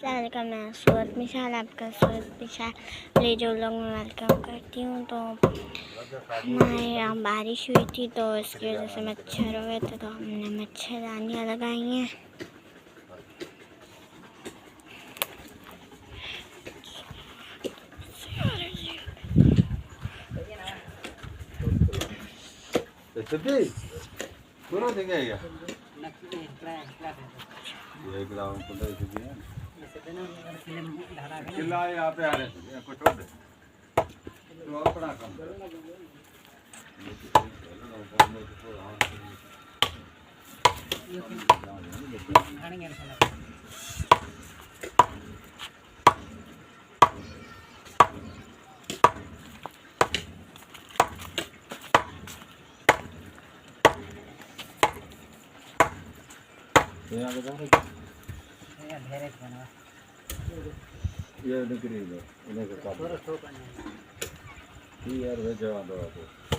का मैं सूरत मिसाल आपका सूरत मिसाल ले जो लोग मैं वेलकम करती हूँ। तो हमारे यहाँ बारिश हुई थी तो इसकी वजह से मच्छर हो गए थे, तो हमने मच्छरदानियाँ लगाई हैं। किला यहाँ पे आ रहे थे कुछ और तो अपना काम ये निकली है इन्हें का यार वे जवाब दो